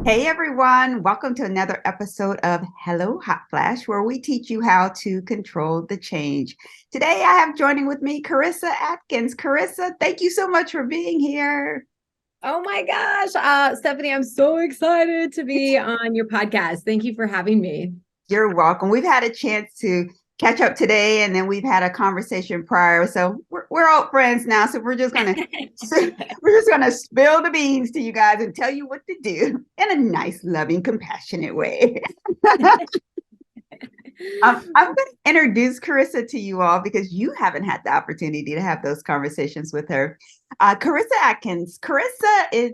Hey everyone, welcome to another episode of Hello Hot Flash, where we teach you how to control the change. Today I have joining with me Karissa Adkins. Karissa, thank you so much for being here. Oh my gosh. Stephanie, I'm so excited to be on your podcast. Thank you for having me. You're welcome. We've had a chance to catch up today, and then we've had a conversation prior, so we're old friends now. So we're just gonna spill the beans to you guys and tell you what to do in a nice, loving, compassionate way. I'm going to introduce Karissa to you all because you haven't had the opportunity to have those conversations with her. Karissa Adkins.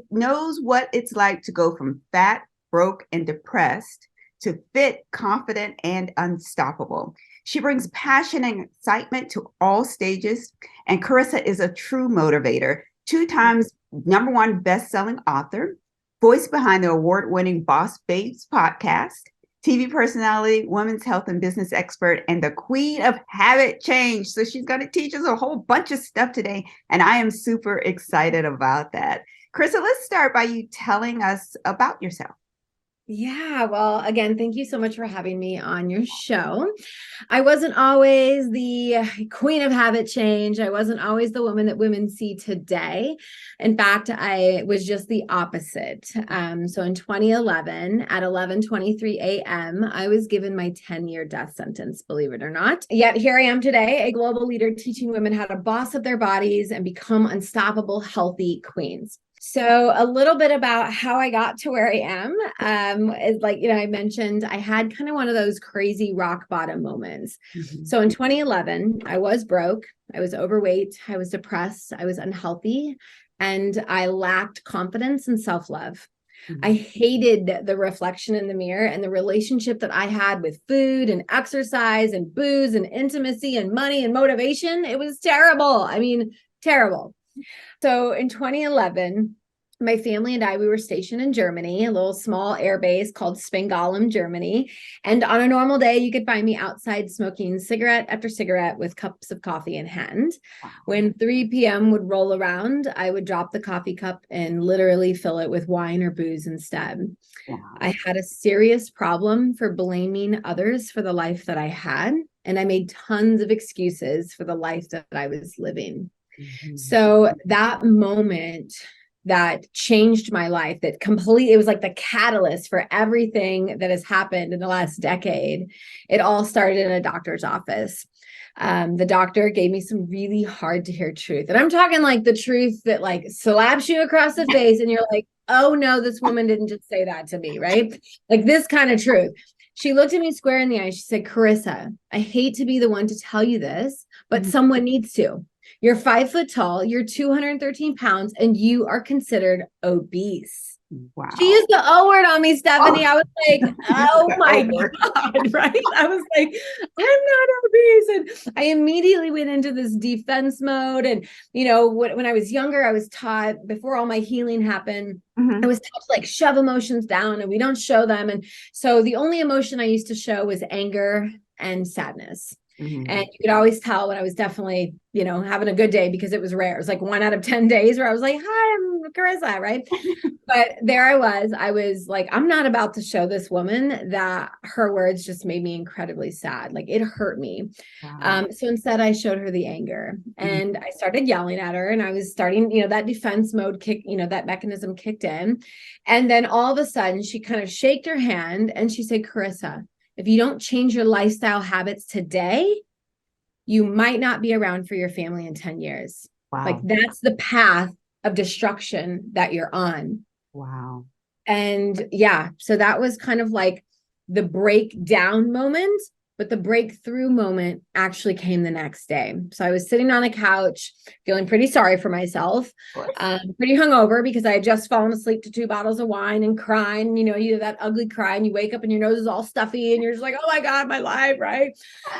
Knows what it's like to go from fat, broke, and depressed to fit, confident, and unstoppable. She brings passion and excitement to all stages, and Karissa is a true motivator. 2 times number one best-selling author, voice behind the award-winning Boss Babes podcast, TV personality, women's health and business expert, and the queen of habit change. So she's going to teach us a whole bunch of stuff today, and I am super excited about that. Karissa, let's start by you telling us about yourself. Yeah, well, again, thank you so much for having me on your show. I wasn't always the queen of habit change. I wasn't always the woman that women see today. In fact, I was just the opposite. So in 2011, at 11:23 a.m., I was given my 10-year death sentence, believe it or not. Yet here I am today, a global leader teaching women how to boss up their bodies and become unstoppable, healthy queens. So a little bit about how I got to where I am is I mentioned I had kind of one of those crazy rock bottom moments. Mm-hmm. So in 2011, I was broke, I was overweight, I was depressed, I was unhealthy, and I lacked confidence and self-love. Mm-hmm. I hated the reflection in the mirror and the relationship that I had with food and exercise and booze and intimacy and money and motivation. It was terrible. I mean, terrible. So in 2011, my family and we were stationed in Germany, a little small air base called Spangdahlem, Germany. And on a normal day, you could find me outside smoking cigarette after cigarette with cups of coffee in hand. Wow. When 3 p.m. would roll around, I would drop the coffee cup and literally fill it with wine or booze instead. Wow. I had a serious problem for blaming others for the life that I had, and I made tons of excuses for the life that I was living. Mm-hmm. So that moment that changed my life, it was like the catalyst for everything that has happened in the last decade. It all started in a doctor's office. The doctor gave me some really hard to hear truth. And I'm talking like the truth that like slaps you across the face and you're like, oh no, this woman didn't just say that to me, right? Like this kind of truth. She looked at me square in the eye. She said, Karissa, I hate to be the one to tell you this, but someone needs to. You're 5 foot tall, you're 213 pounds, and you are considered obese. Wow. She used the O word on me, Stephanie. I was like, oh my God, right? I was like, I'm not obese. And I immediately went into this defense mode. And, when I was younger, I was taught before all my healing happened, I was taught to like shove emotions down and we don't show them. And so the only emotion I used to show was anger and sadness. Mm-hmm. And you could always tell when I was definitely, having a good day because it was rare. It was like 1 out of 10 days where I was like, hi, I'm Karissa, right? But there I was like, I'm not about to show this woman that her words just made me incredibly sad. Like it hurt me. Wow. So instead I showed her the anger and I started yelling at her and I was starting, that defense mode that mechanism kicked in. And then all of a sudden she kind of shaked her hand and she said, Karissa, if you don't change your lifestyle habits today, you might not be around for your family in 10 years. Wow. Like that's the path of destruction that you're on. Wow. And yeah, so that was kind of like the breakdown moment, but the breakthrough moment actually came the next day. So I was sitting on a couch, feeling pretty sorry for myself, pretty hungover because I had just fallen asleep to 2 bottles of wine and crying, you have that ugly cry and you wake up and your nose is all stuffy and you're just like, oh my God, my life, right?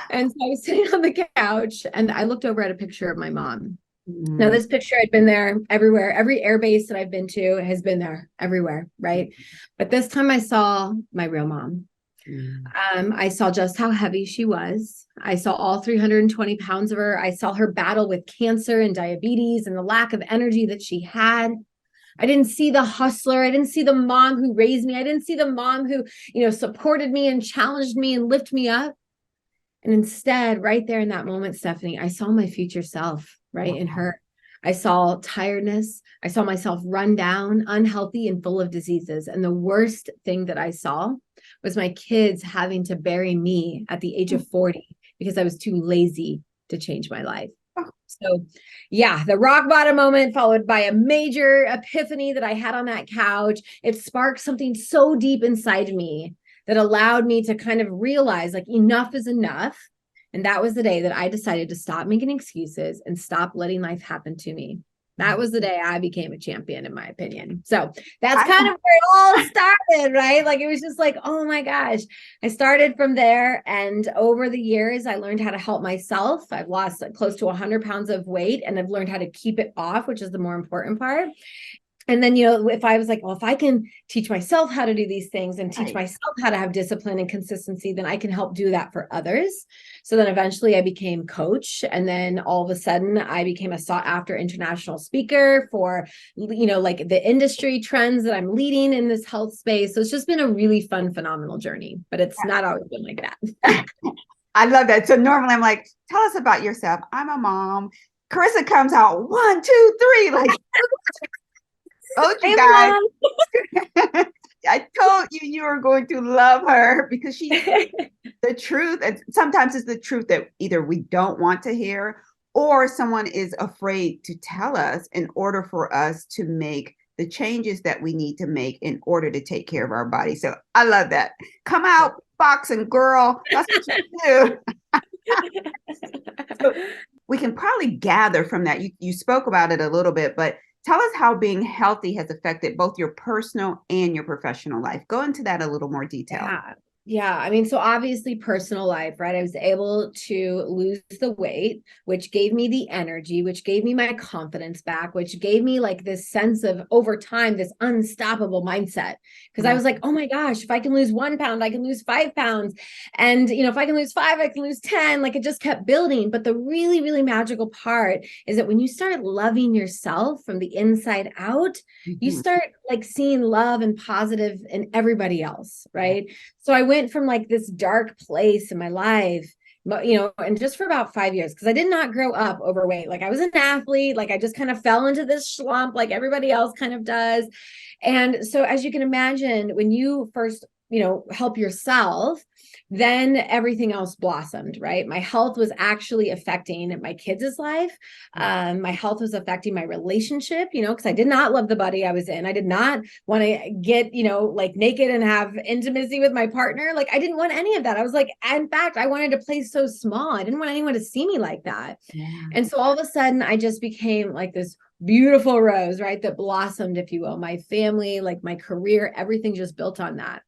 And so I was sitting on the couch and I looked over at a picture of my mom. Now, this picture had been there everywhere. Every air base that I've been to has been there everywhere, right? But this time I saw my real mom. I saw just how heavy she was. I saw all 320 pounds of her. I saw her battle with cancer and diabetes and the lack of energy that she had. I didn't see the hustler. I didn't see the mom who raised me. I didn't see the mom who, supported me and challenged me and lifted me up. And instead, right there in that moment, Stephanie, I saw my future self, right, in her. I saw tiredness. I saw myself run down, unhealthy, and full of diseases. And the worst thing that I saw was my kids having to bury me at the age of 40 because I was too lazy to change my life. So yeah, the rock bottom moment followed by a major epiphany that I had on that couch. It sparked something so deep inside me that allowed me to kind of realize like enough is enough. And that was the day that I decided to stop making excuses and stop letting life happen to me. That was the day I became a champion, in my opinion. So that's kind of where it all started, right? Like, it was just like, oh my gosh, I started from there. And over the years, I learned how to help myself. I've lost close to 100 pounds of weight, and I've learned how to keep it off, which is the more important part. And then, if I was like, well, if I can teach myself how to do these things and teach myself how to have discipline and consistency, then I can help do that for others. So then eventually I became coach. And then all of a sudden I became a sought after international speaker for, like the industry trends that I'm leading in this health space. So it's just been a really fun, phenomenal journey, but it's not always been like that. I love that. So normally I'm like, tell us about yourself. I'm a mom. Karissa comes out 1, 2, 3, like, oh, you guys. I told you were going to love her because she's the truth. And sometimes it's the truth that either we don't want to hear or someone is afraid to tell us in order for us to make the changes that we need to make in order to take care of our body. So I love that. Come out, boxing girl. That's what you do. So we can probably gather from that. You spoke about it a little bit, but tell us how being healthy has affected both your personal and your professional life. Go into that a little more detail. Yeah. I mean, so obviously personal life, right? I was able to lose the weight, which gave me the energy, which gave me my confidence back, which gave me like this sense of over time, this unstoppable mindset. Because I was like, oh my gosh, if I can lose 1 pound, I can lose 5 pounds. And, if I can lose 5, I can lose 10. Like, it just kept building. But the really, really magical part is that when you start loving yourself from the inside out, you start like seeing love and positive in everybody else, right? So I went from like this dark place in my life, and just for about 5 years, because I did not grow up overweight. Like, I was an athlete, like I just kind of fell into this slump like everybody else kind of does. And so as you can imagine, when you first, help yourself, then everything else blossomed, right? My health was actually affecting my kids' life. My health was affecting my relationship, because I did not love the body I was in. I did not want to get, like naked and have intimacy with my partner. Like, I didn't want any of that. I was like, in fact, I wanted to play so small. I didn't want anyone to see me like that. Yeah. And so all of a sudden I just became like this beautiful rose, right? That blossomed, if you will. My family, like my career, everything just built on that.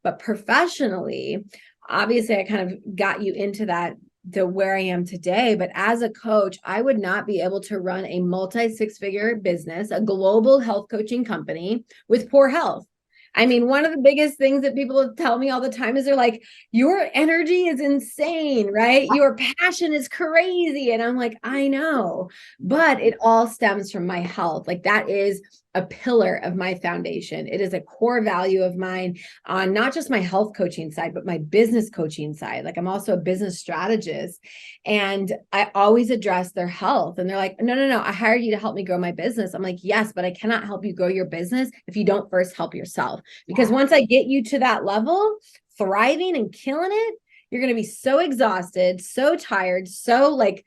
But professionally, obviously I kind of got you into that to where I am today. But as a coach, I would not be able to run a multi-6-figure business, a global health coaching company with poor health. I mean, one of the biggest things that people tell me all the time is they're like, your energy is insane, right? Your passion is crazy. And I'm like, I know, but it all stems from my health. Like, that is a pillar of my foundation. It is a core value of mine on not just my health coaching side, but my business coaching side. Like, I'm also a business strategist, and I always address their health. And they're like, no, I hired you to help me grow my business. I'm like, yes, but I cannot help you grow your business if you don't first help yourself. Because once I get you to that level, thriving and killing it, you're going to be so exhausted, so tired, so like,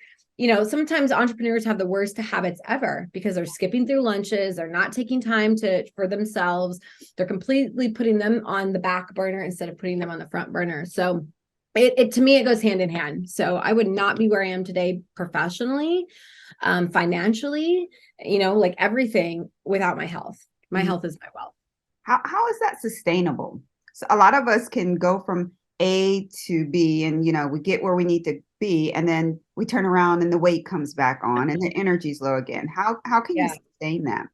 sometimes entrepreneurs have the worst habits ever because they're skipping through lunches. They're not taking time for themselves. They're completely putting them on the back burner instead of putting them on the front burner. So it to me, it goes hand in hand. So I would not be where I am today professionally, financially, like everything without my health. My health is my wealth. How is that sustainable? So a lot of us can go from A to B and, we get where we need to be, and then we turn around and the weight comes back on and the energy's low again. How can you sustain that?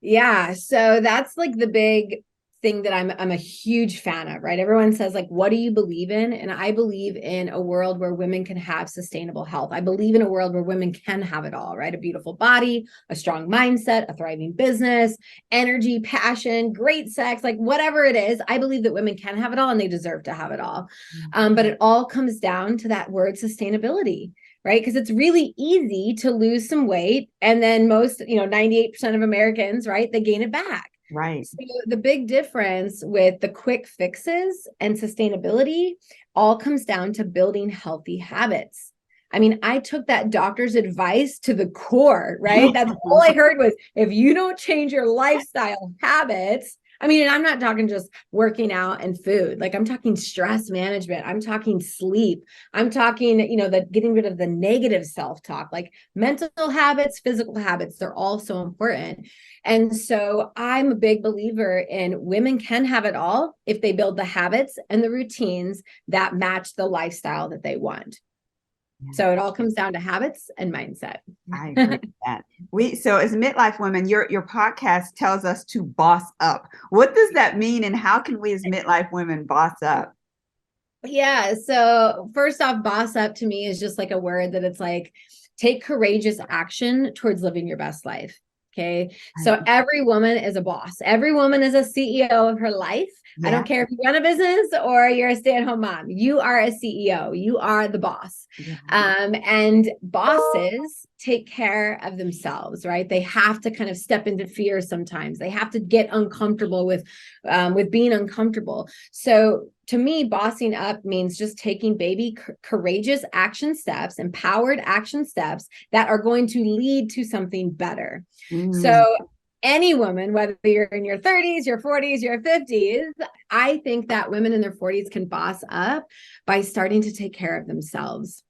Yeah. So that's like the big thing that I'm a huge fan of, right? Everyone says like, what do you believe in? And I believe in a world where women can have sustainable health. I believe in a world where women can have it all, right? A beautiful body, a strong mindset, a thriving business, energy, passion, great sex, like whatever it is. I believe that women can have it all and they deserve to have it all. But it all comes down to that word sustainability, right? Because it's really easy to lose some weight. And then most, 98% of Americans, right, they gain it back. Right. So the big difference with the quick fixes and sustainability all comes down to building healthy habits. I mean, I took that doctor's advice to the core, right? That's all I heard was, if you don't change your lifestyle habits, I mean, and I'm not talking just working out and food. Like I'm talking stress management. I'm talking sleep. I'm talking, the getting rid of the negative self-talk, like mental habits, physical habits, they're all so important. And so I'm a big believer in women can have it all if they build the habits and the routines that match the lifestyle that they want. So it all comes down to habits and mindset. I agree with that. So as midlife women, your podcast tells us to boss up. What does that mean, and how can we as midlife women boss up? Yeah. So first off, boss up to me is just like a word that it's like, take courageous action towards living your best life. Okay. So every woman is a boss. Every woman is a CEO of her life. Yeah. I don't care if you run a business or you're a stay-at-home mom. You are a CEO. You are the boss. Yeah. And bosses take care of themselves, right? They have to kind of step into fear sometimes. They have to get uncomfortable with being uncomfortable. So to me, bossing up means just taking baby courageous action steps, empowered action steps that are going to lead to something better. So any woman, whether you're in your 30s, your 40s, your 50s, I think that women in their 40s can boss up by starting to take care of themselves.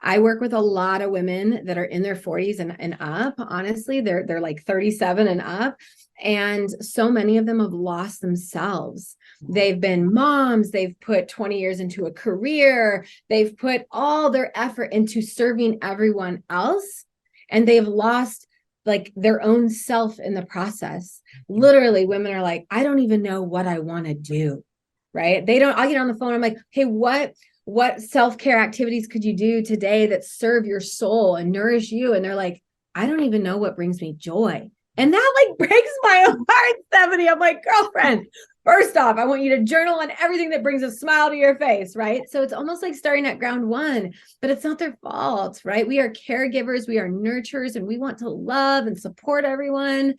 I work with a lot of women that are in their 40s and up. Honestly, they're like 37 and up. And so many of them have lost themselves. They've been moms. They've put 20 years into a career. They've put all their effort into serving everyone else. And they've lost like their own self in the process. Literally, women are like, I don't even know what I want to do. Right? I'll get on the phone. I'm like, hey, what self-care activities could you do today that serve your soul and nourish you? And they're like, I don't even know what brings me joy. And that like breaks my heart, Stephanie. I'm like, girlfriend, first off, I want you to journal on everything that brings a smile to your face, right? So it's almost like starting at ground one, but it's not their fault, right? We are caregivers, we are nurturers, and we want to love and support everyone.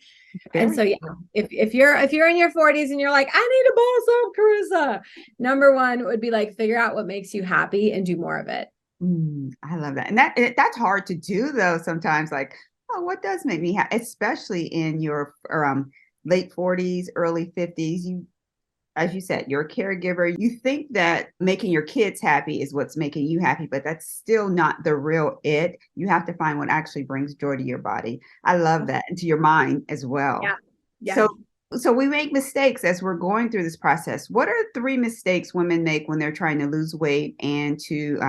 And so, yeah, if you're in your 40s and you're like, I need to boss up, Karissa, number one would be like, figure out what makes you happy and do more of it. I love that. And that's hard to do though. Sometimes like, oh, what does make me happy? Especially in your late 40s, early 50s, as you said, you're a caregiver. You think that making your kids happy is what's making you happy, but that's still not the real it. You have to find what actually brings joy to your body. I love that. And to your mind as well. Yeah. Yeah. So we make mistakes as we're going through this process. What are 3 mistakes women make when they're trying to lose weight and to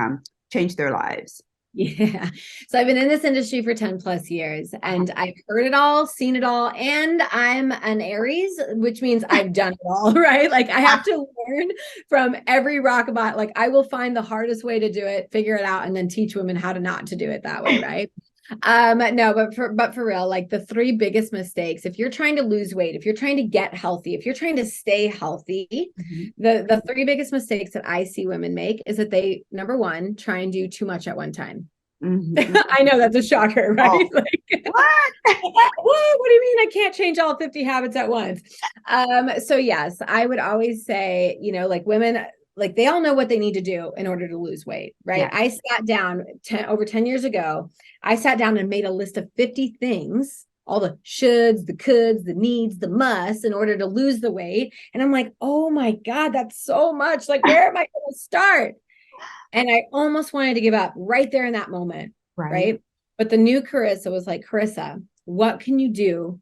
change their lives? Yeah. So I've been in this industry for 10 plus years and I've heard it all, seen it all. And I'm an Aries, which means I've done it all, right? Like I have to learn from every rock about, like I will find the hardest way to do it, figure it out, and then teach women how to not to do it that way. Right. No, but for real, like the 3 biggest mistakes, if you're trying to lose weight, if you're trying to get healthy, if you're trying to stay healthy, the 3 biggest mistakes that I see women make is that they, number one, try and do too much at one time. I know that's a shocker, right? Oh, like, what do you mean I can't change all 50 habits at once? So yes, I would always say, like women, like they all know what they need to do in order to lose weight, right? Yeah. I sat down over 10 years ago, I sat down and made a list of 50 things, all the shoulds, the coulds, the needs, the musts in order to lose the weight. And I'm like, oh my God, that's so much. Like, where am I going to start? And I almost wanted to give up right there in that moment. Right. But the new Karissa was like, Karissa, what can you do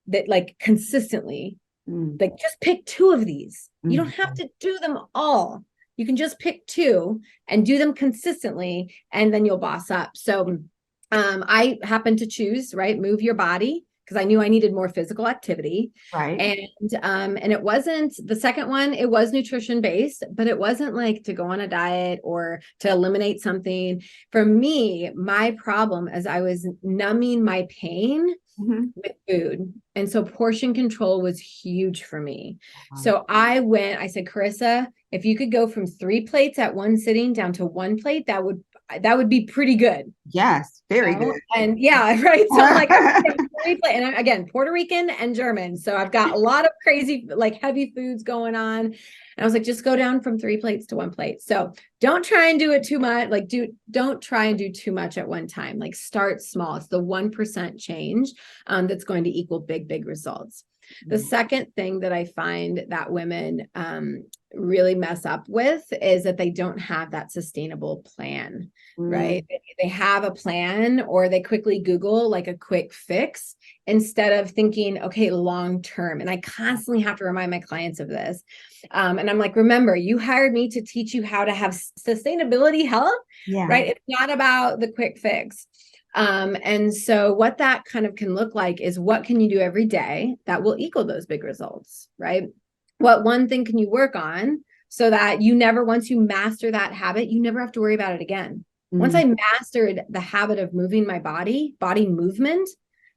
that like consistently, like just pick 2 of these. You don't have to do them all. You can just pick 2 and do them consistently, and then you'll boss up. So I happen to choose, right, move your body, because I knew I needed more physical activity. Right. And it wasn't the second one, it was nutrition based, but it wasn't like to go on a diet or to eliminate something. For me, my problem as I was numbing my pain with food. And so portion control was huge for me. So I said, Karissa, if you could go from 3 plates at one sitting down to 1 plate, that would be pretty good. Yes, very good. And yeah, right. So I'm like, and I'm, again, Puerto Rican and German. So I've got a lot of crazy, like heavy foods going on. And I was like, just go down from 3 plates to 1 plate. So don't try and do it too much. Like don't try and do too much at one time. Like start small. It's the 1% change that's going to equal big, big results. The second thing that I find that women really mess up with is that they don't have that sustainable plan, right? They have a plan, or they quickly Google like a quick fix instead of thinking, okay, long term. And I constantly have to remind my clients of this. And I'm like, remember, you hired me to teach you how to have sustainability health, right? It's not about the quick fix. And so what that kind of can look like is, what can you do every day that will equal those big results, right? What one thing can you work on so that you never, once you master that habit, you never have to worry about it again. Once I mastered the habit of moving my body movement,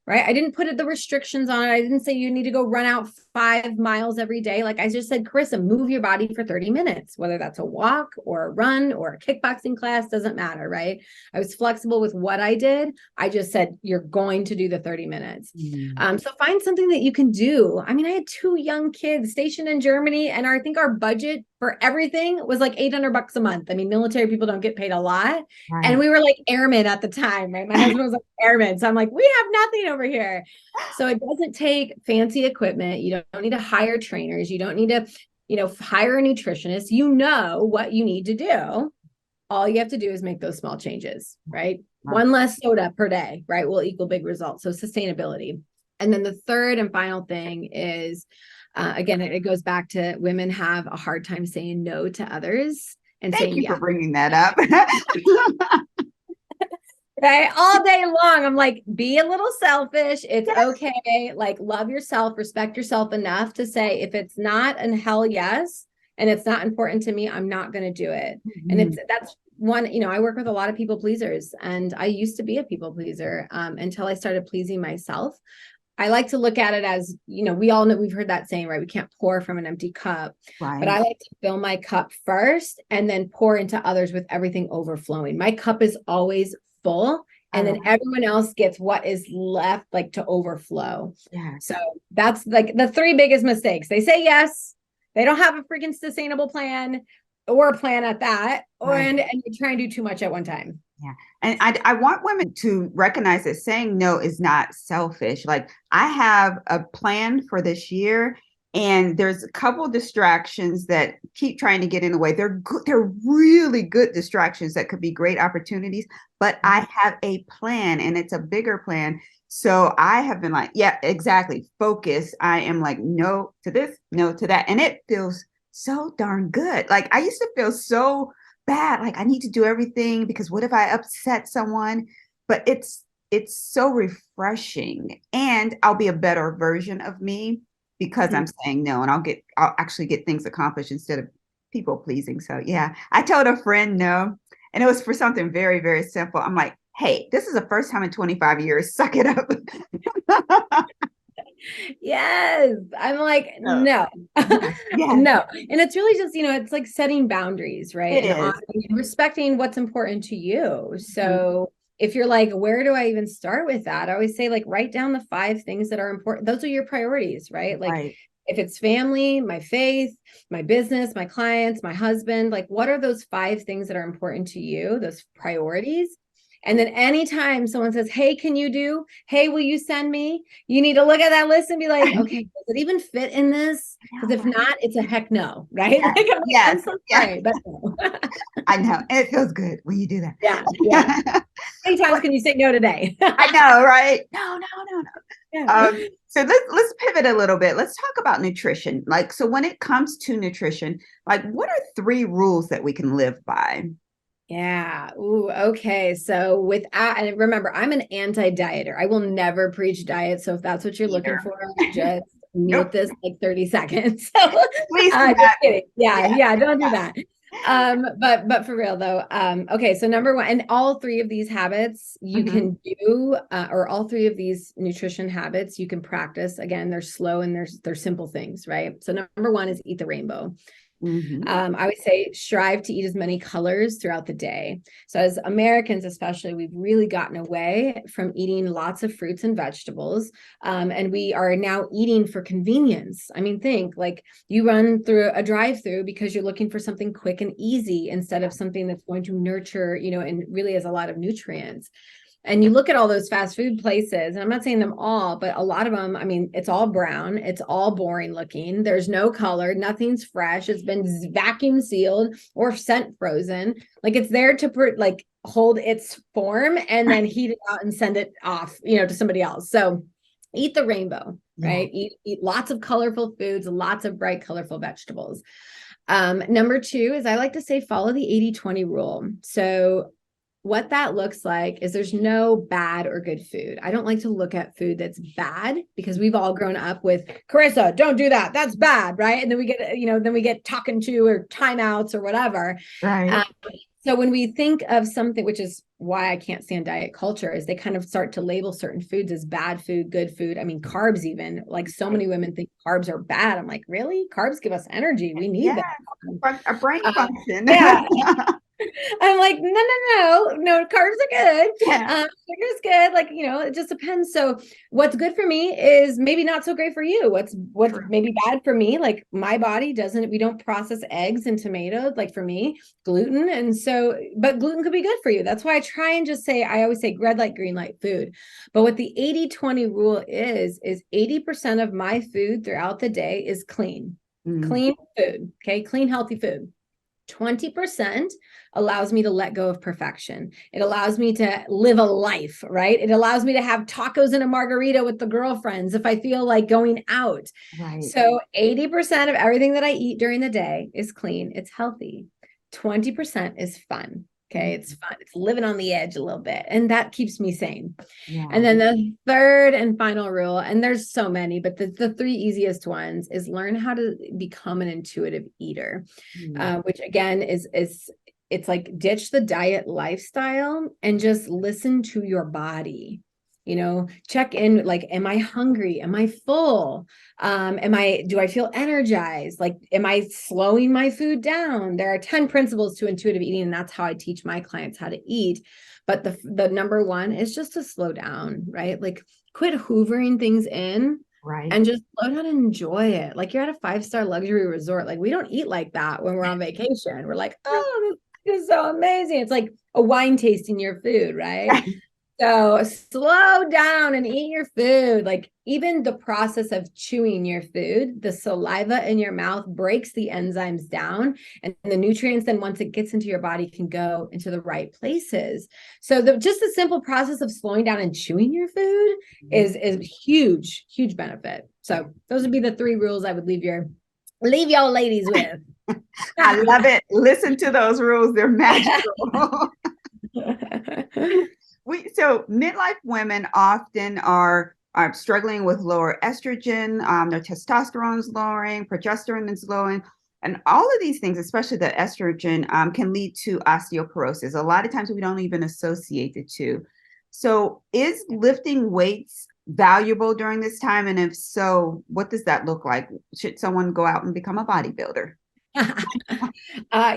right? I didn't put the restrictions on it. I didn't say you need to go run out 5 miles every day. Like I just said, Karissa, move your body for 30 minutes, whether that's a walk or a run or a kickboxing class, doesn't matter, right? I was flexible with what I did. I just said, you're going to do the 30 minutes. So find something that you can do. I mean, I had 2 young kids stationed in Germany, and I think our budget for everything was like $800 a month. I mean, military people don't get paid a lot. Right. And we were like airmen at the time, right? My husband was like airman. So I'm like, we have nothing over here. So it doesn't take fancy equipment. You don't need to hire trainers. You don't need to, hire a nutritionist. You know what you need to do. All you have to do is make those small changes, right? One less soda per day, right, will equal big results. So sustainability. And then the third and final thing is, again, it goes back to women have a hard time saying no to others and saying yes. Thank you for bringing that up. Right? All day long, I'm like, be a little selfish. It's okay. Like, love yourself, respect yourself enough to say, if it's not a hell yes, and it's not important to me, I'm not going to do it. And that's one, I work with a lot of people pleasers, and I used to be a people pleaser until I started pleasing myself. I like to look at it as, we all know, we've heard that saying, right? We can't pour from an empty cup, but I like to fill my cup first and then pour into others with everything overflowing. My cup is always full, and then everyone else gets what is left, like, to overflow. So that's like the 3 biggest mistakes. They say yes, they don't have a freaking sustainable plan, or a plan at that, and you try and do too much at one time. And I want women to recognize that saying no is not selfish. Like, I have a plan for this year, and there's a couple distractions that keep trying to get in the way. They're good. They're really good distractions that could be great opportunities, but I have a plan, and it's a bigger plan. So I have been like, yeah, exactly. Focus. I am like, no to this, no to that. And it feels so darn good. Like, I used to feel so bad. Like, I need to do everything because what if I upset someone? But it's so refreshing, and I'll be a better version of me because I'm saying no, and I'll actually get things accomplished instead of people pleasing. So yeah, I told a friend no, and it was for something very, very simple. I'm like, hey, this is the first time in 25 years. Suck it up. Yes. I'm like, no. No. And it's really just, it's like setting boundaries, right? And respecting what's important to you. So if you're like, where do I even start with that? I always say, like, write down the 5 things that are important. Those are your priorities, right? Like, if it's family, my faith, my business, my clients, my husband, like, what are those 5 things that are important to you? Those priorities. And then anytime someone says, hey, will you send me? You need to look at that list and be like, okay, does it even fit in this? Because if not, it's a heck no, right? I'm so sorry, but no. I know. And it feels good when you do that. Yeah. How many times can you say no today? I know, right? No. Yeah. So let's pivot a little bit. Let's talk about nutrition. Like, so when it comes to nutrition, like, what are 3 rules that we can live by? Yeah. Ooh, okay. So without, and remember, I'm an anti-dieter. I will never preach diet. So if that's what you're looking Either. for, just mute Nope. this like 30 seconds. So Please do just not. kidding. Yeah, Yeah. yeah, don't do that. But for real though, okay, so number one, and all three of these habits you Hmm. can do, or all three of these nutrition habits you can practice. Again, they're slow and they're simple things, right? So number one is eat the rainbow. Hmm. I would say strive to eat as many colors throughout the day. So, as Americans, especially, we've really gotten away from eating lots of fruits and vegetables. And we are now eating for convenience. I mean, think like you run through a drive through because you're looking for something quick and easy instead of something that's going to nurture, and really has a lot of nutrients. And you look at all those fast food places, and I'm not saying them all, but a lot of them, I mean, it's all brown, it's all boring looking. There's no color, nothing's fresh. It's been vacuum sealed or scent frozen. Like it's there to like hold its form and then heat it out and send it off, to somebody else. So eat the rainbow, Yeah. right? Eat lots of colorful foods, lots of bright, colorful vegetables. Number two is I like to say follow the 80-20 rule. So what that looks like is there's no bad or good food. I don't like to look at food that's bad because we've all grown up with Karissa, don't do that. That's bad, right? And then we get talking to or timeouts or whatever. Right. Um, so when we think of something, which is why I can't stand diet culture, is they kind of start to label certain foods as bad food, good food. I mean, carbs even, like so many women think carbs are bad. I'm like, really? Carbs give us energy. We need Yeah. them. A brain function. Yeah. I'm like, no, carbs are good. Yeah. Sugar's good. Like, it just depends. So what's good for me is maybe not so great for you. What's True. maybe bad for me, like my body we don't process eggs and tomatoes, like for me, gluten. And so, but gluten could be good for you. That's why I always say red light, green light food. But what the 80-20 rule is 80% of my food throughout the day is clean. Mm. Clean food. Okay. Clean, healthy food. 20% allows me to let go of perfection. It allows me to live a life, right? It allows me to have tacos and a margarita with the girlfriends if I feel like going out. Right. So 80% of everything that I eat during the day is clean, it's healthy. 20% is fun. Okay, it's fun. It's living on the edge a little bit. And that keeps me sane. And Yeah. then the third and final rule, and there's so many, but the three easiest ones is learn how to become an intuitive eater, Mm. which again is it's like ditch the diet lifestyle and just listen to your body. Check in, like, am I hungry? Am I full? Do I feel energized? Like, am I slowing my food down? There are 10 principles to intuitive eating, and that's how I teach my clients how to eat. But the number one is just to slow down, right? Like, quit hoovering things in Right. and just slow down and enjoy it. Like, you're at a 5-star luxury resort. Like, we don't eat like that when we're on vacation. We're like, oh, this is so amazing. It's like a wine tasting your food, right? So slow down and eat your food. Like, even the process of chewing your food, the saliva in your mouth breaks the enzymes down, and the nutrients then, once it gets into your body, can go into the right places. So just the simple process of slowing down and chewing your food is huge, huge benefit. So those would be the three rules I would leave y'all ladies with. I love it. Listen to those rules. They're magical. So midlife women often are struggling with lower estrogen, their testosterone is lowering, progesterone is lowering, and all of these things, especially the estrogen, can lead to osteoporosis. A lot of times we don't even associate the two. So is lifting weights valuable during this time? And if so, what does that look like? Should someone go out and become a bodybuilder?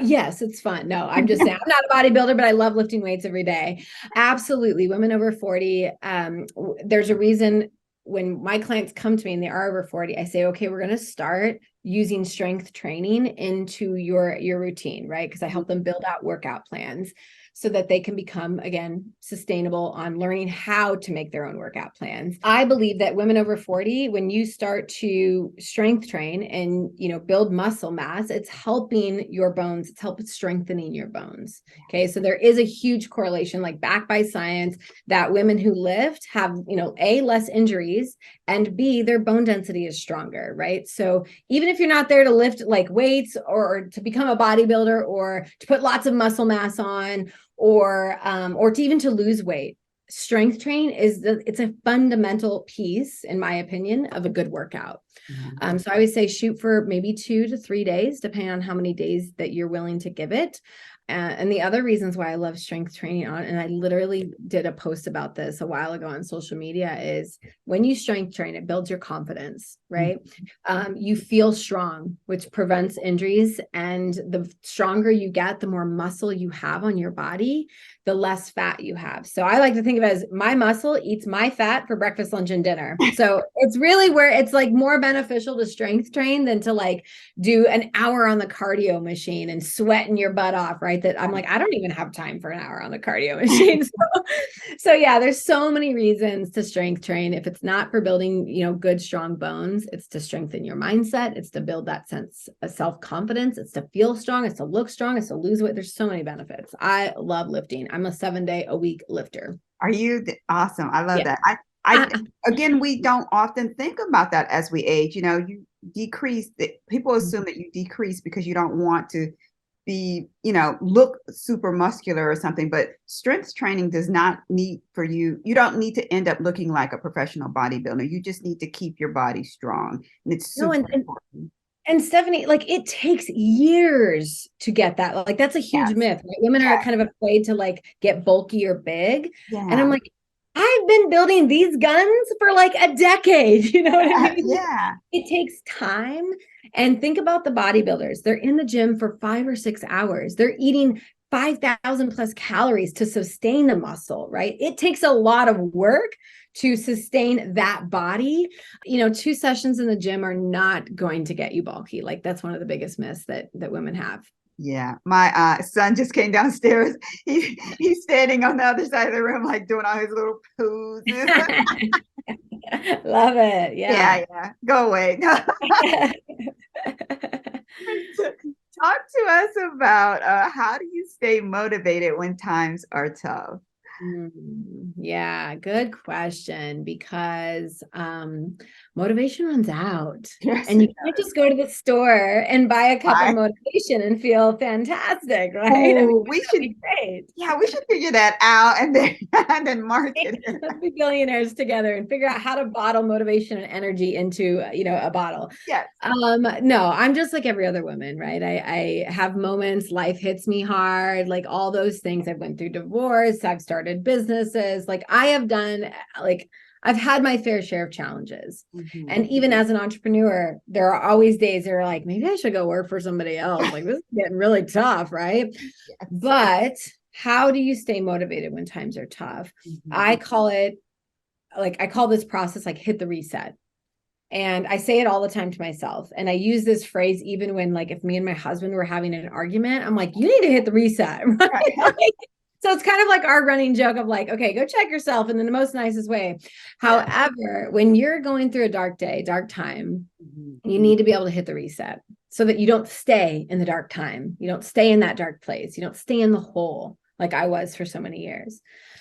Yes, it's fun. No, I'm just saying I'm not a bodybuilder, but I love lifting weights every day. Absolutely. Women over 40. There's a reason when my clients come to me and they are over 40, I say, okay, we're going to start using strength training into your routine, right? Because I help them build out workout plans so that they can become, again, sustainable on learning how to make their own workout plans. I believe that women over 40, when you start to strength train and, build muscle mass, it's helping your bones. It's helping strengthening your bones. Okay. So there is a huge correlation, like backed by science, that women who lift have, less injuries and B, their bone density is stronger, right? So even if you're not there to lift like weights or to become a bodybuilder or to put lots of muscle mass on or to even to lose weight, strength train it's a fundamental piece, in my opinion, of a good workout. So I would say shoot for maybe 2 to 3 days, depending on how many days that you're willing to give it. And the other reasons why I love strength training and I literally did a post about this a while ago on social media, is when you strength train, it builds your confidence, right? You feel strong, which prevents injuries. And the stronger you get, the more muscle you have on your body, the less fat you have. So I like to think of it as my muscle eats my fat for breakfast, lunch, and dinner. So it's really where it's like more beneficial to strength train than to like do an hour on the cardio machine and sweating your butt off, right? That I'm like, I don't even have time for an hour on the cardio machine. So yeah, there's so many reasons to strength train. If it's not for building, good, strong bones, it's to strengthen your mindset. It's to build that sense of self-confidence. It's to feel strong. It's to look strong. It's to lose weight. There's so many benefits. I love lifting. I'm a 7-day-a-week lifter. Are you awesome? I love Yeah. that. Again, we don't often think about that as we age. You decrease. People assume that you decrease because you don't want to be, look super muscular or something. But strength training does not need for you. You don't need to end up looking like a professional bodybuilder. You just need to keep your body strong, and it's super important. And Stephanie, like it takes years to get that. Like that's a huge myth. Right? Women are kind of afraid to like get bulky or big. Yeah. And I'm like, I've been building these guns for like a decade. You know what I mean? Yeah. It takes time. And think about the bodybuilders. They're in the gym for 5 or 6 hours. They're eating 5,000 plus calories to sustain the muscle, right? It takes a lot of work to sustain that body. 2 sessions in the gym are not going to get you bulky. Like that's one of the biggest myths that women have. Yeah, my son just came downstairs. He's standing on the other side of the room, like doing all his little poses. Love it. Yeah. Yeah. Go away. Talk to us about how do you stay motivated when times are tough? Yeah, good question, because motivation runs out. Yes, and you can't just go to the store and buy a cup of motivation and feel fantastic, right? Oh, we should be great. Yeah, we should figure that out and then market it. Let's be billionaires together and figure out how to bottle motivation and energy into a bottle. Yes. No, I'm just like every other woman, right? I have moments, life hits me hard, like all those things. I've went through divorce, I've started businesses, like I have done, like I've had my fair share of challenges. And even as an entrepreneur, there are always days that are like, maybe I should go work for somebody else. Like this is getting really tough, right? Yes. But how do you stay motivated when times are tough? I call this process like hit the reset. And I say it all the time to myself. And I use this phrase even when, like, if me and my husband were having an argument, I'm like, you need to hit the reset. Right? So it's kind of like our running joke of like, okay, go check yourself in the most nicest way. However, when you're going through a dark day, dark time, you need to be able to hit the reset so that you don't stay in the dark time. You don't stay in that dark place. You don't stay in the hole like I was for so many years.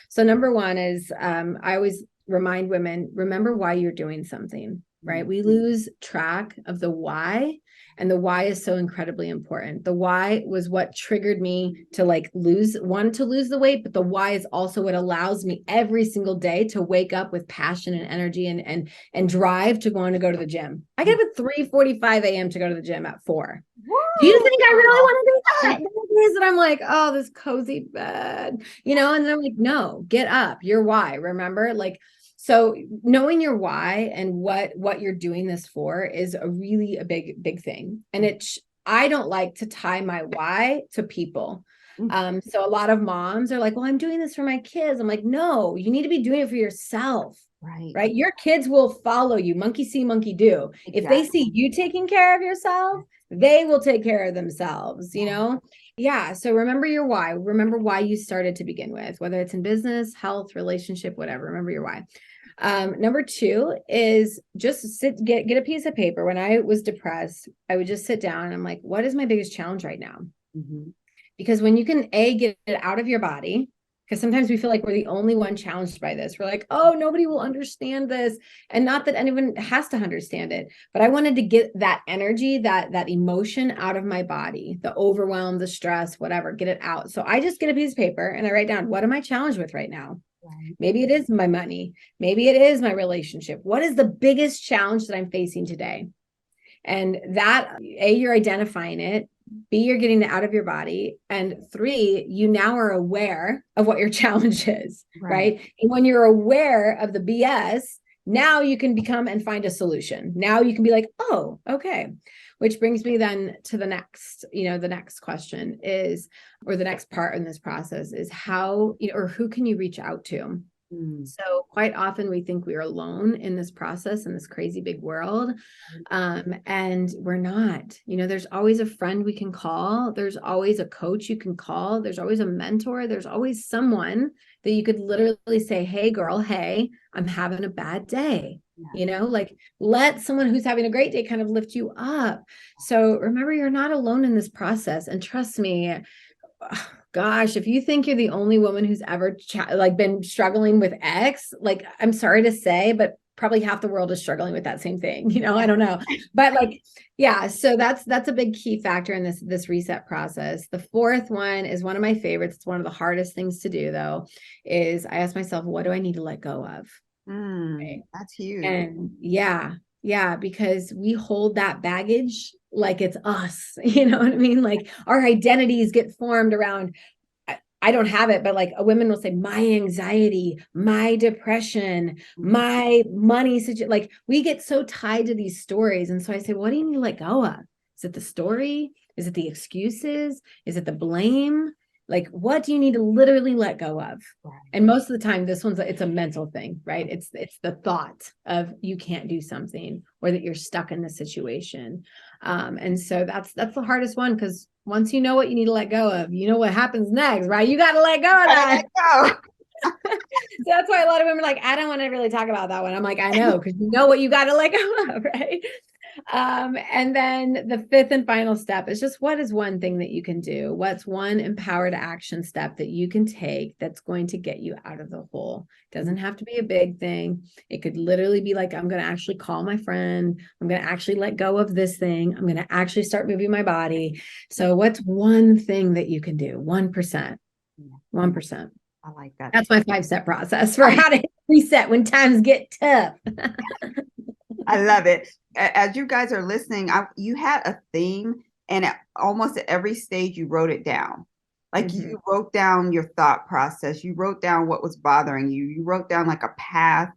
So number one is I always remind women, remember why you're doing something, right? We lose track of the why. And the why is so incredibly important. The why was what triggered me to lose the weight, but the why is also what allows me every single day to wake up with passion and energy and drive to go to the gym. I get up at 3:45 a.m. to go to the gym at 4. Woo! Do you think I really want to do that? There are days that I'm like, oh, this cozy bed, and then I'm like, no, get up. Your why. Remember, so knowing your why and what you're doing this for is a big thing. And I don't like to tie my why to people. So a lot of moms are like, well, I'm doing this for my kids. I'm like, no, you need to be doing it for yourself. Right. Your kids will follow you. Monkey see, monkey do. Exactly. If they see you taking care of yourself, they will take care of themselves, Yeah. So remember your why. Remember why you started to begin with, whether it's in business, health, relationship, whatever. Remember your why. Number 2 is just get a piece of paper. When I was depressed, I would just sit down and I'm like, what is my biggest challenge right now? Because when you can get it out of your body, Because sometimes we feel like we're the only one challenged by this. We're like, oh, nobody will understand this. And not that anyone has to understand it, but I wanted to get that energy, that emotion out of my body, the overwhelm, the stress, whatever, get it out. So I just get a piece of paper and I write down, what am I challenged with right now? Right. Maybe it is my money. Maybe it is my relationship. What is the biggest challenge that I'm facing today? And that, A, you're identifying it. B, you're getting it out of your body. And 3, you now are aware of what your challenge is, right? And when you're aware of the BS, now you can become and find a solution. Now you can be like, oh, okay. Which brings me then to the next, the next question is, or the next part in this process is how, or who can you reach out to? So quite often we think we are alone in this process in this crazy big world. And we're not, there's always a friend we can call. There's always a coach you can call. There's always a mentor. There's always someone that you could literally say, hey girl, hey, I'm having a bad day. Like let someone who's having a great day kind of lift you up. So remember, you're not alone in this process. And trust me, gosh, if you think you're the only woman who's ever been struggling with X, like, I'm sorry to say, but probably half the world is struggling with that same thing. I don't know, but yeah. So that's a big key factor in this reset process. The fourth one is one of my favorites. It's one of the hardest things to do though, is I ask myself, what do I need to let go of? Right? That's huge. And yeah, because we hold that baggage like it's us, you know what I mean? Like our identities get formed around, I don't have it, but like a woman will say, my anxiety, my depression, my money situation. Like we get so tied to these stories. And so I say, what do you need to let go of? Is it the story? Is it the excuses? Is it the blame? Like, what do you need to literally let go of? And most of the time, it's a mental thing, right? It's the thought of you can't do something or that you're stuck in the situation. And so that's the hardest one, because once you know what you need to let go of, you know what happens next, right? You got to let go of that. So that's why a lot of women are like, I don't want to really talk about that one. I'm like, I know, because you know what you got to let go of, right? And then the fifth and final step is just, what is one thing that you can do? What's one empowered action step that you can take that's going to get you out of the hole? It doesn't have to be a big thing. It could literally be like, I'm going to actually call my friend. I'm going to actually let go of this thing. I'm going to actually start moving my body. So what's one thing that you can do? 1%. 1%. I like that. That's my 5-step process for how to reset when times get tough. I love it. As you guys are listening, you had a theme, and almost at every stage you wrote it down. Like you wrote down your thought process. You wrote down what was bothering you. You wrote down like a path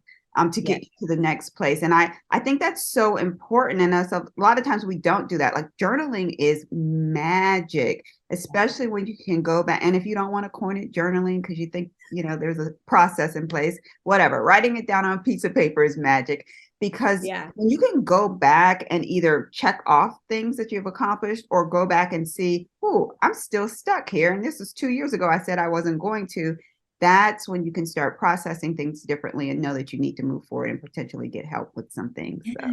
to get you to the next place. And I think that's so important. And a lot of times we don't do that. Like journaling is magic, especially when you can go back. And if you don't want to coin it journaling because you think, there's a process in place, whatever, writing it down on a piece of paper is magic. Because when you can go back and either check off things that you've accomplished or go back and see, oh, I'm still stuck here. And this was 2 years ago. I said I wasn't going to. That's when you can start processing things differently and know that you need to move forward and potentially get help with some things. So,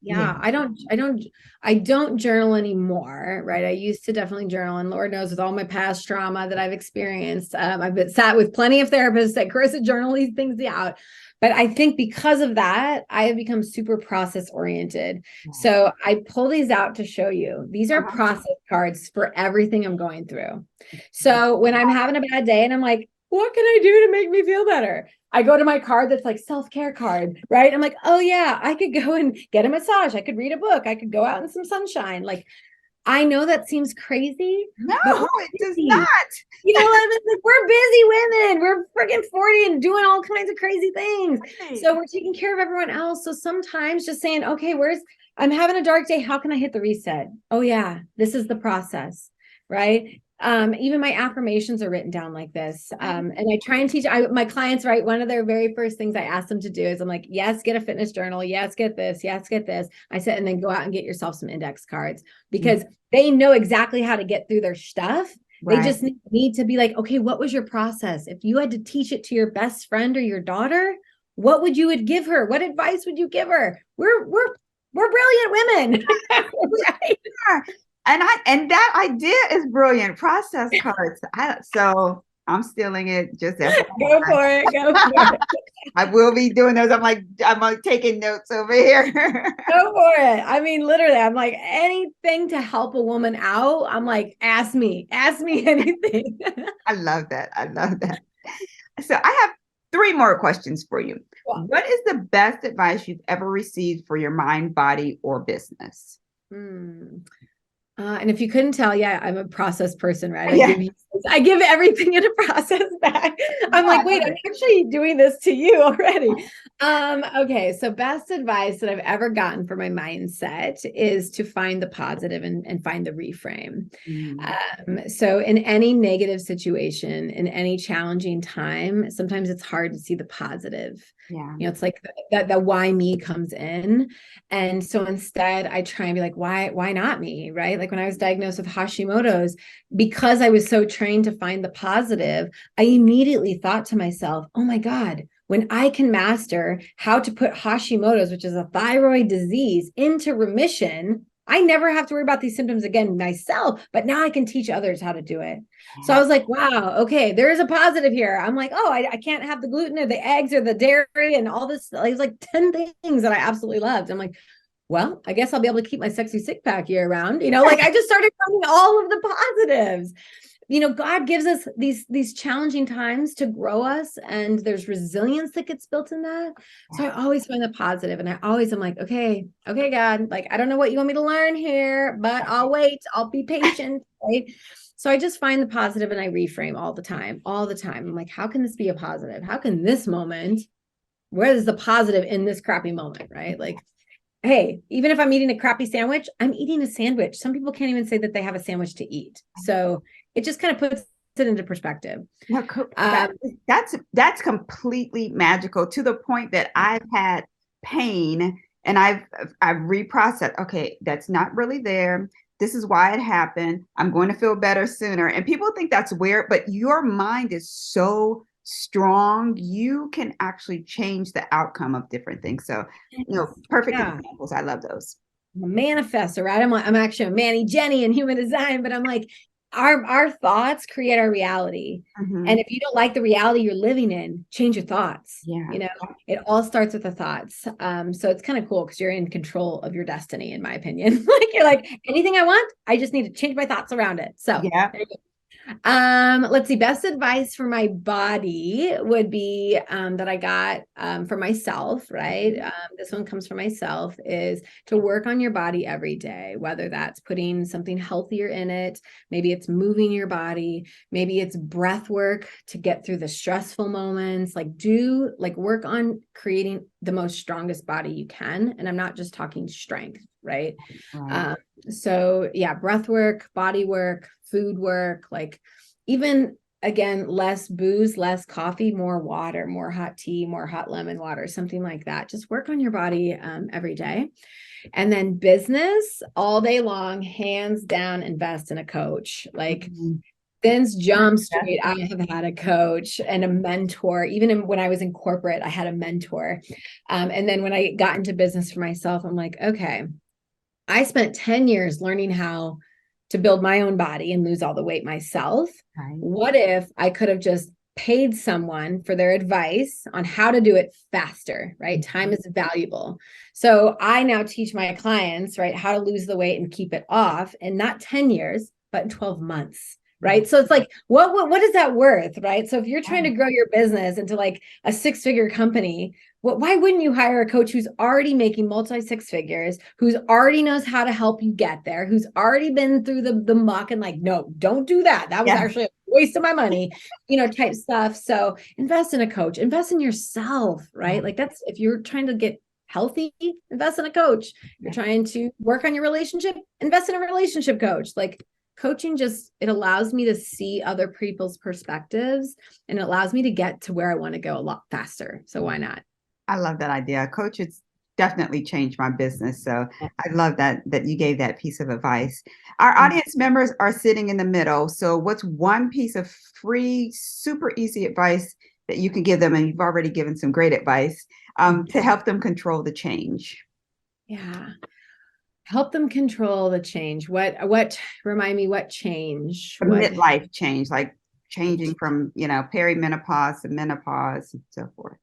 yeah. I don't journal anymore. Right. I used to definitely journal, and Lord knows with all my past trauma that I've experienced, I've been sat with plenty of therapists that Karissa, journal these things out. But I think because of that, I have become super process oriented. So I pull these out to show you. These are process cards for everything I'm going through. So when I'm having a bad day and I'm like, what can I do to make me feel better? I go to my card that's like self-care card, right? I'm like, oh yeah, I could go and get a massage. I could read a book. I could go out in some sunshine. Like, I know that seems crazy. No, it does not. Like, we're busy women. We're freaking 40 and doing all kinds of crazy things. Right. So we're taking care of everyone else. So sometimes just saying, okay, I'm having a dark day. How can I hit the reset? Oh yeah, this is the process, right? Even my affirmations are written down like this. And I try and teach my clients, right? One of their very first things I ask them to do is I'm like, yes, get a fitness journal. Yes, get this. Yes, get this. I said, and then go out and get yourself some index cards, because they know exactly how to get through their stuff. Right. They just need to be like, okay, what was your process? If you had to teach it to your best friend or your daughter, what would you give her? What advice would you give her? We're brilliant women. Right? And that idea is brilliant. Process cards. I'm stealing it. Just as Go for it. Go for it. I will be doing those. I'm like taking notes over here. Go for it. I mean, literally, I'm like, anything to help a woman out. I'm like, ask me anything. I love that. I love that. So I have three more questions for you. Well, What is the best advice you've ever received for your mind, body, or business? And if you couldn't tell, yeah, I'm a process person, right? Yeah. I give everything in a process back. I'm like, wait, I'm actually doing this to you already. Okay. So best advice that I've ever gotten for my mindset is to find the positive and find the reframe. So in any negative situation, in any challenging time, sometimes it's hard to see the positive. Yeah. You know, it's like that why me comes in. And so instead I try and be like, why not me? Right. Like when I was diagnosed with Hashimoto's, because I was so trained to find the positive, I immediately thought to myself, oh my God, when I can master how to put Hashimoto's, which is a thyroid disease, into remission, I never have to worry about these symptoms again myself, but now I can teach others how to do it. So I was like, wow, okay, there is a positive here. I'm like, oh, I can't have the gluten or the eggs or the dairy and all this. It was like 10 things that I absolutely loved. I'm like, well, I guess I'll be able to keep my sexy six pack year round. You know, like I just started finding all of the positives. You know, God gives us these challenging times to grow us, and there's resilience that gets built in that. So I always find the positive, and I always am like, okay, God, like I don't know what you want me to learn here, but I'll wait. I'll be patient, right? So I just find the positive and I reframe all the time. I'm like, how can this be a positive? How can this moment, where is the positive in this crappy moment, right? Like, hey, even if I'm eating a crappy sandwich, I'm eating a sandwich. Some people can't even say that they have a sandwich to eat. So it just kind of puts it into perspective. No, that's completely magical, to the point that I've had pain and I've reprocessed. Okay, that's not really there. This is why it happened. I'm going to feel better sooner. And people think that's weird, but your mind is so strong. You can actually change the outcome of different things. So, perfect examples. I love those. I'm a manifestor, right? I'm actually a Manny Jenny in human design, but I'm like, our thoughts create our reality. And if you don't like the reality you're living in, change your thoughts. Yeah. You know, it all starts with the thoughts. So it's kind of cool because you're in control of your destiny, in my opinion. Like you're like, anything I want, I just need to change my thoughts around it. So yeah. Let's see. Best advice for my body would be that I got for myself, right? This one comes from myself, is to work on your body every day, whether that's putting something healthier in it, maybe it's moving your body, maybe it's breath work to get through the stressful moments, like work on creating the most strongest body you can. And I'm not just talking strength, right? So yeah, breath work, body work, food work, like even again, less booze, less coffee, more water, more hot tea, more hot lemon water, something like that. Just work on your body every day. And then business all day long, hands down, invest in a coach. Like since Jump Street, I have had a coach and a mentor. Even when I was in corporate, I had a mentor. And then when I got into business for myself, I'm like, okay, I spent 10 years learning how to build my own body and lose all the weight myself. Right. What if I could have just paid someone for their advice on how to do it faster, right? Time is valuable. So I now teach my clients, right, how to lose the weight and keep it off in not 10 years, but in 12 months. Right. So it's like, what is that worth? Right. So if you're trying to grow your business into like a 6-figure company, why wouldn't you hire a coach who's already making multi 6 figures, who's already knows how to help you get there, who's already been through the muck and like, no, don't do that. That was actually a waste of my money, type stuff. So invest in a coach, invest in yourself, right? Like that's, if you're trying to get healthy, invest in a coach. You're trying to work on your relationship, invest in a relationship coach. Like coaching it allows me to see other people's perspectives and it allows me to get to where I want to go a lot faster. So why not? I love that idea. Coach, it's definitely changed my business. So I love that you gave that piece of advice. Our audience members are sitting in the middle. So what's one piece of free, super easy advice that you can give them? And you've already given some great advice to help them control the change. Yeah. Help them control the change. Remind me, what change? Midlife change, like changing from, perimenopause to menopause and so forth?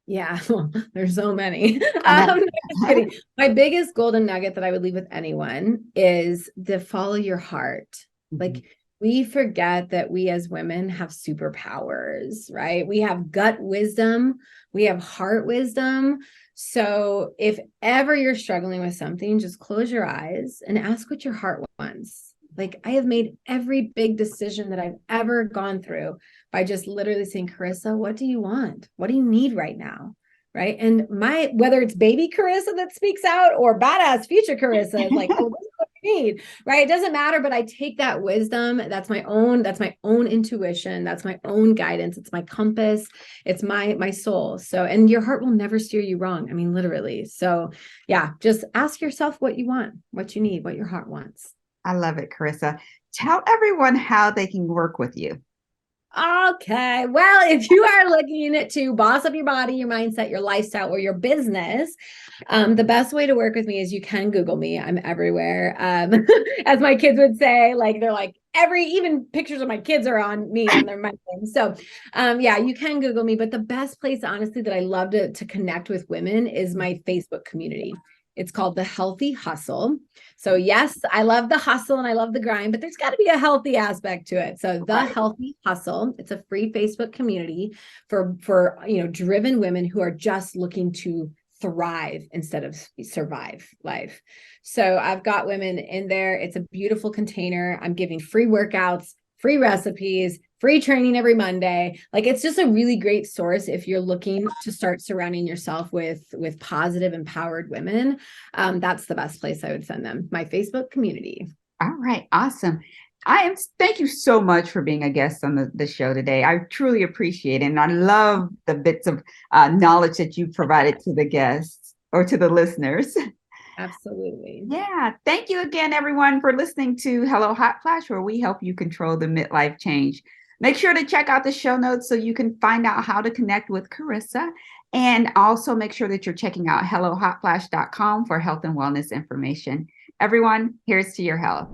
Yeah, well, there's so many. I know. Just kidding. My biggest golden nugget that I would leave with anyone is to follow your heart. Mhm. Like, we forget that we as women have superpowers, right? We have gut wisdom, we have heart wisdom. So if ever you're struggling with something, just close your eyes and ask what your heart wants. Like, I have made every big decision that I've ever gone through by just literally saying, Karissa, what do you want? What do you need right now? Right. And whether it's baby Karissa that speaks out or badass future Karissa is like, oh, this is what I need. Right. It doesn't matter, but I take that wisdom. That's my own intuition. That's my own guidance. It's my compass. It's my soul. So, and your heart will never steer you wrong. I mean, literally. So yeah, just ask yourself what you want, what you need, what your heart wants. I love it, Karissa. Tell everyone how they can work with you. Okay. Well, if you are looking to boss up your body, your mindset, your lifestyle, or your business, the best way to work with me is you can Google me. I'm everywhere. As my kids would say, like they're like even pictures of my kids are on me on my thing. So yeah, you can Google me, but the best place, honestly, that I love to connect with women is my Facebook community. It's called The Healthy Hustle. So yes, I love the hustle and I love the grind, but there's got to be a healthy aspect to it. So The Healthy Hustle, it's a free Facebook community for driven women who are just looking to thrive instead of survive life. So I've got women in there. It's a beautiful container. I'm giving free workouts, free recipes, free training every Monday. Like, it's just a really great source if you're looking to start surrounding yourself with positive, empowered women. That's the best place I would send them. My Facebook community. All right, awesome. Thank you so much for being a guest on the show today. I truly appreciate it. And I love the bits of knowledge that you provided to the guests or to the listeners. Absolutely. Yeah. Thank you again, everyone, for listening to Hello Hot Flash, where we help you control the midlife change. Make sure to check out the show notes so you can find out how to connect with Karissa. And also make sure that you're checking out hellohotflash.com for health and wellness information. Everyone, here's to your health.